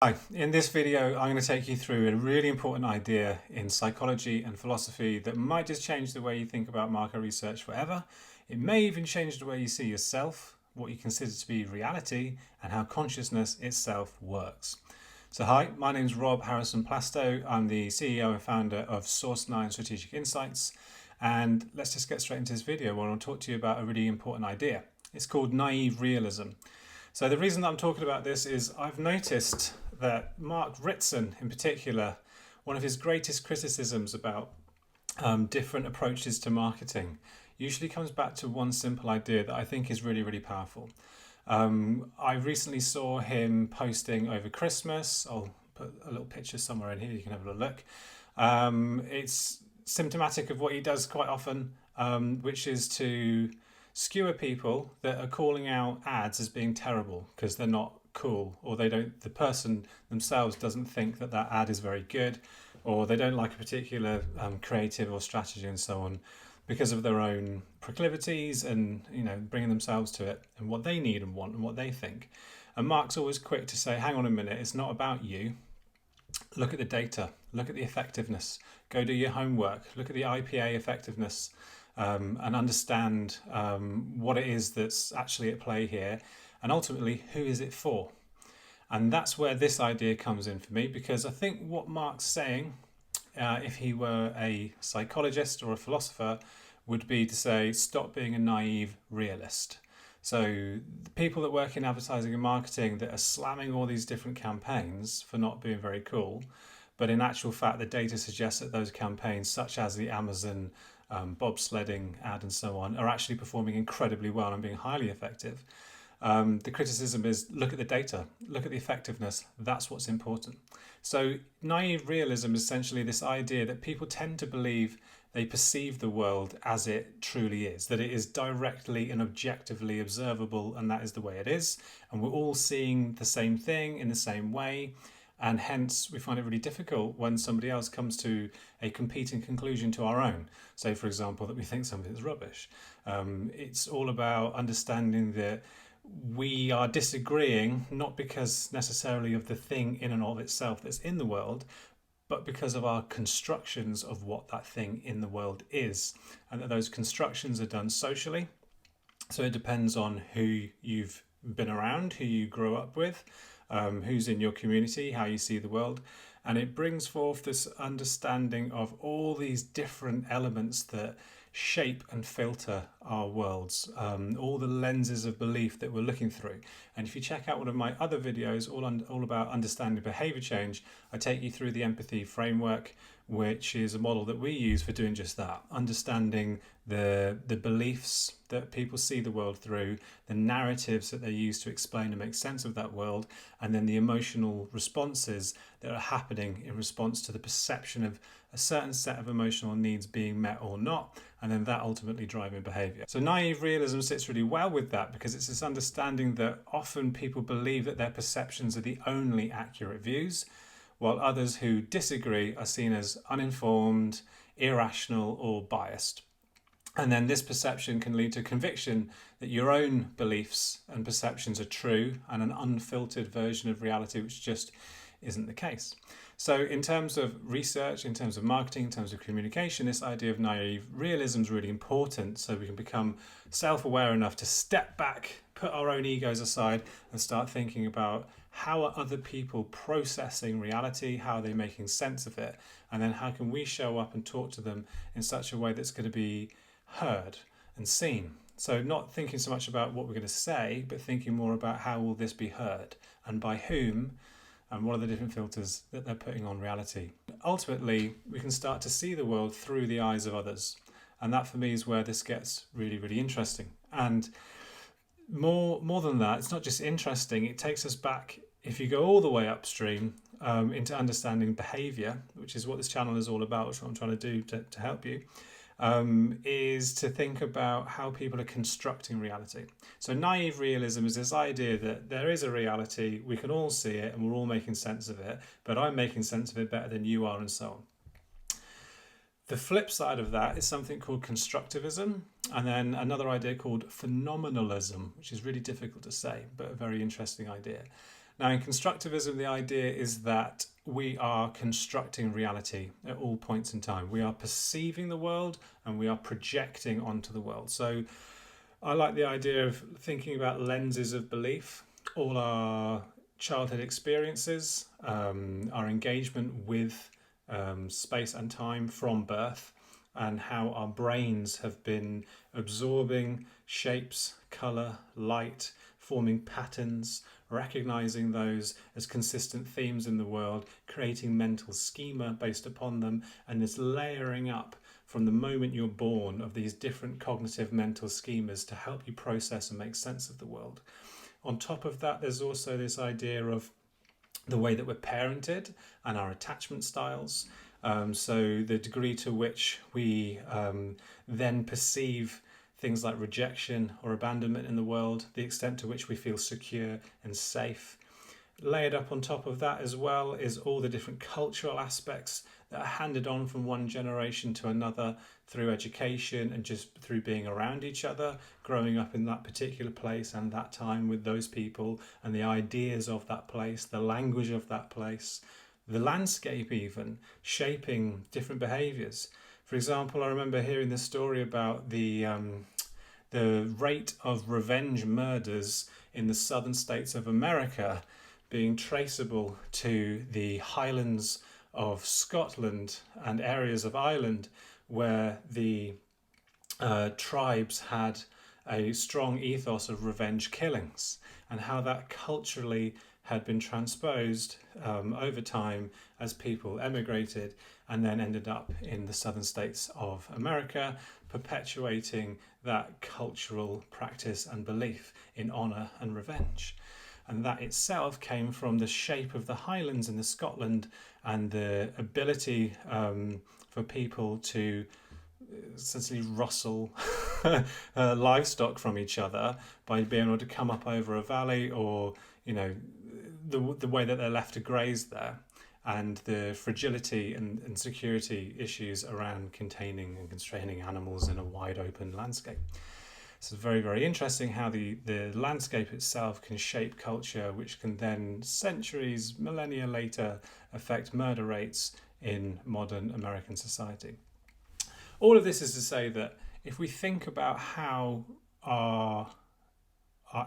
Hi, in this video I'm going to take you through a really important idea in psychology and philosophy that might just change the way you think about market research forever. It may even change the way you see yourself, what you consider to be reality, and how consciousness itself works. So hi, my name's Rob Harrison-Plastow. I'm the CEO and founder of Source 9 Strategic Insights, and let's just get straight into this video where I'll talk to you about a really important idea. It's called naive realism. So the reason that I'm talking about this is I've noticed that Mark Ritson in particular, one of his greatest criticisms about different approaches to marketing usually comes back to one simple idea that I think is really, really powerful. I recently saw him posting over Christmas. I'll put a little picture somewhere in here, you can have a look. It's symptomatic of what he does quite often, which is to skewer people that are calling out ads as being terrible because they're not cool, or the person themselves doesn't think that that ad is very good, or they don't like a particular creative or strategy and so on because of their own proclivities and bringing themselves to it and what they need and want and what they think. And Mark's always quick to say, hang on a minute, it's not about you. Look at the data, look at the effectiveness, go do your homework, look at the IPA effectiveness, and understand what it is that's actually at play here, and ultimately who is it for. And that's where this idea comes in for me, because I think what Mark's saying, if he were a psychologist or a philosopher, would be to say stop being a naive realist. So the people that work in advertising and marketing that are slamming all these different campaigns for not being very cool, but in actual fact the data suggests that those campaigns, such as the Amazon bobsledding ad and so on, are actually performing incredibly well and being highly effective. The criticism is look at the data, look at the effectiveness, that's what's important. So naive realism is essentially this idea that people tend to believe they perceive the world as it truly is, that it is directly and objectively observable, and that is the way it is, and we're all seeing the same thing in the same way, and hence we find it really difficult when somebody else comes to a competing conclusion to our own. Say, for example, that we think something is rubbish. It's all about understanding that we are disagreeing not because necessarily of the thing in and of itself that's in the world, but because of our constructions of what that thing in the world is, and that those constructions are done socially. So it depends on who you've been around, who you grew up with, who's in your community, how you see the world. And it brings forth this understanding of all these different elements that shape and filter our worlds, all the lenses of belief that we're looking through. And if you check out one of my other videos, all about understanding behavior change, I take you through the empathy framework, which is a model that we use for doing just that, understanding the beliefs that people see the world through, the narratives that they use to explain and make sense of that world, and then the emotional responses that are happening in response to the perception of a certain set of emotional needs being met or not, and then that ultimately driving behavior. So naive realism sits really well with that, because it's this understanding that often people believe that their perceptions are the only accurate views, while others who disagree are seen as uninformed, irrational, or biased. And then this perception can lead to conviction that your own beliefs and perceptions are true, and an unfiltered version of reality which just isn't the case. So in terms of research, in terms of marketing, in terms of communication, this idea of naive realism is really important, so we can become self-aware enough to step back, put our own egos aside, and start thinking about how are other people processing reality, how are they making sense of it, and then how can we show up and talk to them in such a way that's going to be heard and seen. So not thinking so much about what we're going to say, but thinking more about how will this be heard and by whom, and what are the different filters that they're putting on reality. Ultimately, we can start to see the world through the eyes of others. And that for me is where this gets really, really interesting. And more than that, it's not just interesting, it takes us back, if you go all the way upstream, into understanding behavior, which is what this channel is all about, which is what I'm trying to do to help you. Is to think about how people are constructing reality. So naive realism is this idea that there is a reality, we can all see it, and we're all making sense of it, but I'm making sense of it better than you are, and so on. The flip side of that is something called constructivism, and then another idea called phenomenalism, which is really difficult to say, but a very interesting idea. Now, in constructivism, the idea is that we are constructing reality at all points in time. We are perceiving the world and we are projecting onto the world. So I like the idea of thinking about lenses of belief. All our childhood experiences, our engagement with space and time from birth, and how our brains have been absorbing shapes, colour, light, forming patterns, recognizing those as consistent themes in the world, creating mental schema based upon them, and this layering up from the moment you're born of these different cognitive mental schemas to help you process and make sense of the world. On top of that, there's also this idea of the way that we're parented and our attachment styles. So the degree to which we then perceive things like rejection or abandonment in the world, the extent to which we feel secure and safe. Layered up on top of that as well is all the different cultural aspects that are handed on from one generation to another through education and just through being around each other, growing up in that particular place and that time with those people, and the ideas of that place, the language of that place, the landscape even, shaping different behaviours. For example, I remember hearing the story about the rate of revenge murders in the southern states of America being traceable to the Highlands of Scotland and areas of Ireland where the tribes had a strong ethos of revenge killings, and how that culturally had been transposed over time as people emigrated and then ended up in the southern states of America, perpetuating that cultural practice and belief in honour and revenge. And that itself came from the shape of the Highlands in the Scotland and the ability for people to essentially rustle livestock from each other by being able to come up over a valley, or the way that they're left to graze there, and the fragility and security issues around containing and constraining animals in a wide open landscape. So it's very, very interesting how the landscape itself can shape culture, which can then, centuries, millennia later, affect murder rates in modern American society. All of this is to say that if we think about how our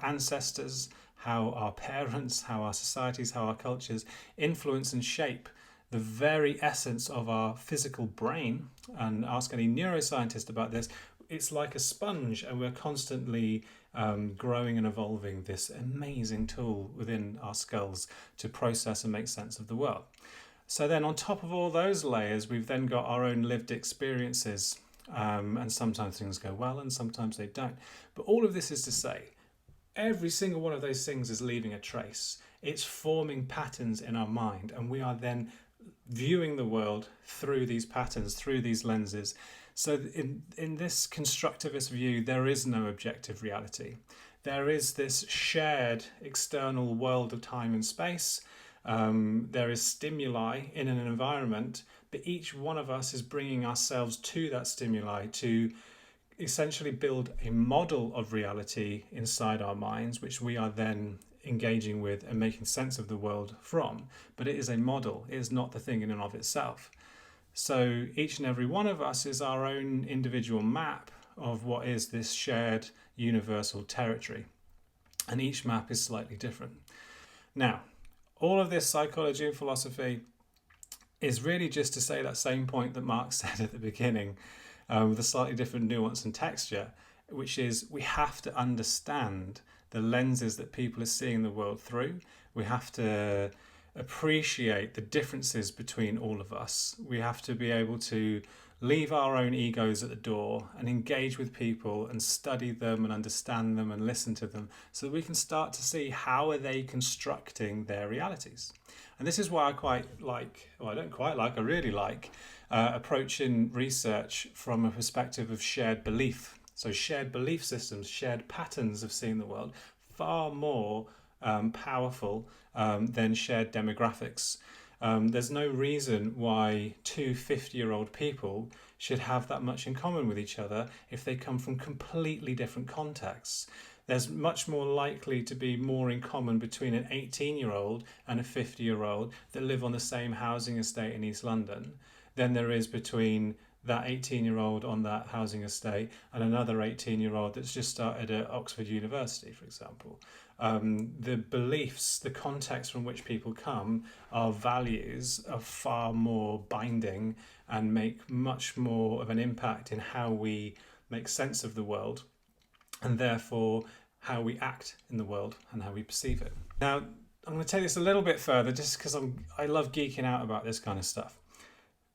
ancestors, how our parents, how our societies, how our cultures influence and shape the very essence of our physical brain, and ask any neuroscientist about this, it's like a sponge, and we're constantly growing and evolving this amazing tool within our skulls to process and make sense of the world. So then on top of all those layers, we've then got our own lived experiences, and sometimes things go well and sometimes they don't. But all of this is to say, every single one of those things is leaving a trace. It's forming patterns in our mind, and we are then viewing the world through these patterns, through these lenses. So in this constructivist view, there is no objective reality. There is this shared external world of time and space. There is stimuli in an environment, but each one of us is bringing ourselves to that stimuli to essentially build a model of reality inside our minds, which we are then engaging with and making sense of the world from. But it is a model, it is not the thing in and of itself. So each and every one of us is our own individual map of what is this shared universal territory. And each map is slightly different. Now, all of this psychology and philosophy is really just to say that same point that Mark said at the beginning, with a slightly different nuance and texture, which is we have to understand the lenses that people are seeing the world through. We have to appreciate the differences between all of us. We have to be able to leave our own egos at the door and engage with people and study them and understand them and listen to them, so that we can start to see how are they constructing their realities. And this is why I really like approaching research from a perspective of shared belief. So shared belief systems, shared patterns of seeing the world, far more powerful than shared demographics. There's no reason why two 50-year-old people should have that much in common with each other if they come from completely different contexts. there's much more likely to be more in common between an 18-year-old and a 50-year-old that live on the same housing estate in East London than there is between that 18-year-old on that housing estate and another 18-year-old that's just started at Oxford University, for example. The beliefs, the context from which people come, our values are far more binding and make much more of an impact in how we make sense of the world, and therefore how we act in the world and how we perceive it. Now, I'm going to take this a little bit further just because I love geeking out about this kind of stuff.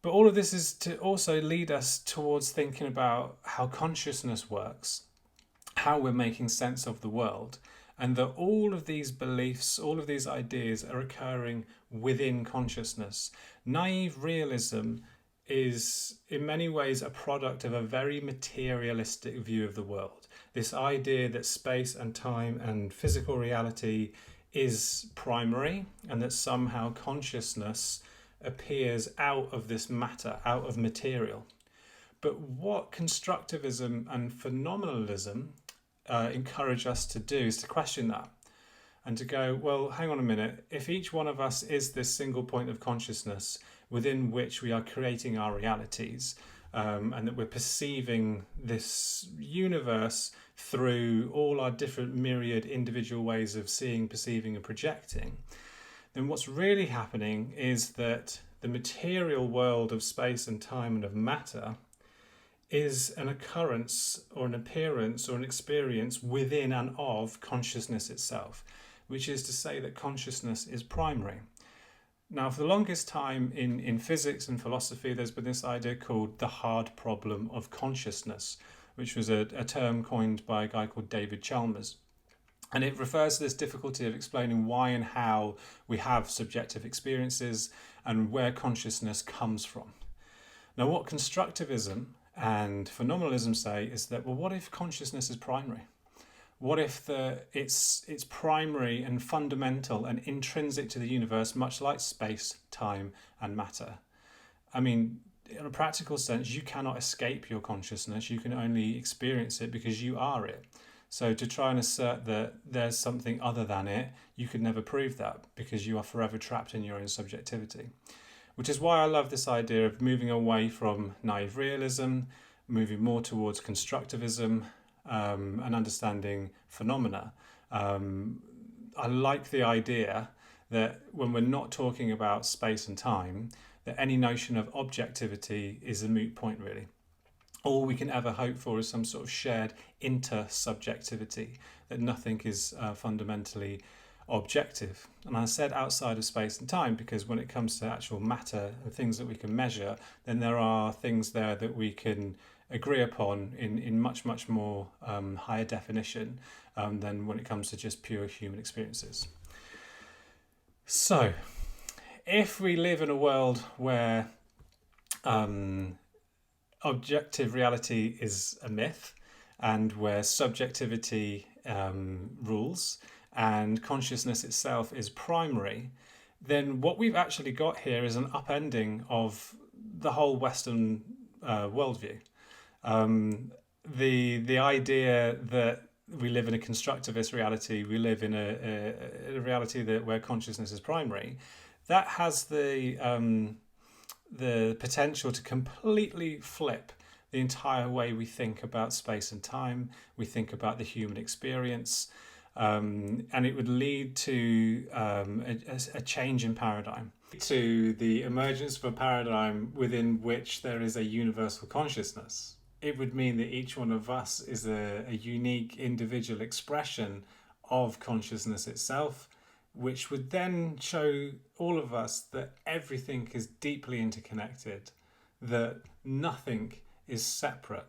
But all of this is to also lead us towards thinking about how consciousness works, how we're making sense of the world, and that all of these beliefs, all of these ideas are occurring within consciousness. Naive realism is in many ways a product of a very materialistic view of the world. This idea that space and time and physical reality is primary and that somehow consciousness appears out of this matter, out of material. But what constructivism and phenomenalism encourage us to do is to question that and to go, well, hang on a minute, if each one of us is this single point of consciousness within which we are creating our realities, and that we're perceiving this universe through all our different myriad individual ways of seeing, perceiving and projecting, then what's really happening is that the material world of space and time and of matter is an occurrence or an appearance or an experience within and of consciousness itself, which is to say that consciousness is primary. Now, for the longest time in physics and philosophy, there's been this idea called the hard problem of consciousness, which was a term coined by a guy called David Chalmers. And it refers to this difficulty of explaining why and how we have subjective experiences and where consciousness comes from. Now, what constructivism and phenomenalism say is that, well, what if consciousness is primary? What if it's primary and fundamental and intrinsic to the universe, much like space, time, and matter? I mean, in a practical sense, you cannot escape your consciousness. You can only experience it because you are it. So to try and assert that there's something other than it, you could never prove that because you are forever trapped in your own subjectivity. Which is why I love this idea of moving away from naive realism, moving more towards constructivism, and understanding phenomena. I like the idea that when we're not talking about space and time, that any notion of objectivity is a moot point, really. All we can ever hope for is some sort of shared intersubjectivity, that nothing is fundamentally objective. And I said outside of space and time because when it comes to actual matter and things that we can measure, then there are things there that we can agree upon in much, much more higher definition than when it comes to just pure human experiences. So, if we live in a world where objective reality is a myth and where subjectivity rules and consciousness itself is primary, then what we've actually got here is an upending of the whole Western worldview. The idea that we live in a constructivist reality, we live in a reality where consciousness is primary, that has the potential to completely flip the entire way we think about space and time, we think about the human experience, and it would lead to a change in paradigm, to the emergence of a paradigm within which there is a universal consciousness. It would mean that each one of us is a unique individual expression of consciousness itself, which would then show all of us that everything is deeply interconnected, that nothing is separate,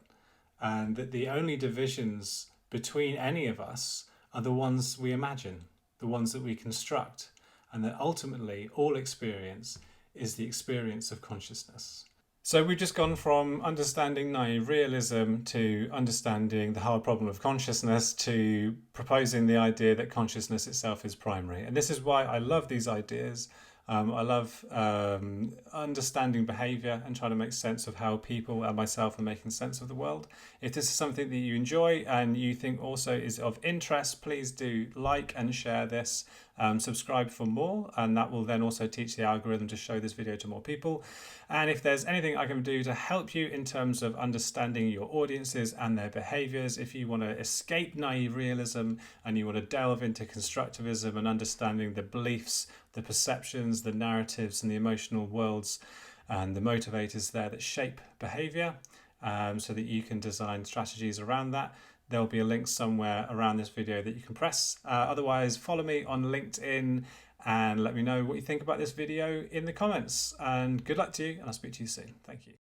and that the only divisions between any of us are the ones we imagine, the ones that we construct, and that ultimately all experience is the experience of consciousness. So we've just gone from understanding naive realism to understanding the hard problem of consciousness to proposing the idea that consciousness itself is primary. And this is why I love these ideas. I love understanding behavior and trying to make sense of how people and myself are making sense of the world. If this is something that you enjoy and you think also is of interest, please do like and share this. Subscribe for more, and that will then also teach the algorithm to show this video to more people. And if there's anything I can do to help you in terms of understanding your audiences and their behaviors, if you want to escape naive realism and you want to delve into constructivism and understanding the beliefs, the perceptions, the narratives, and the emotional worlds and the motivators there that shape behavior, so that you can design strategies around that, there'll be a link somewhere around this video that you can press. Otherwise, follow me on LinkedIn and let me know what you think about this video in the comments. And good luck to you, and I'll speak to you soon. Thank you.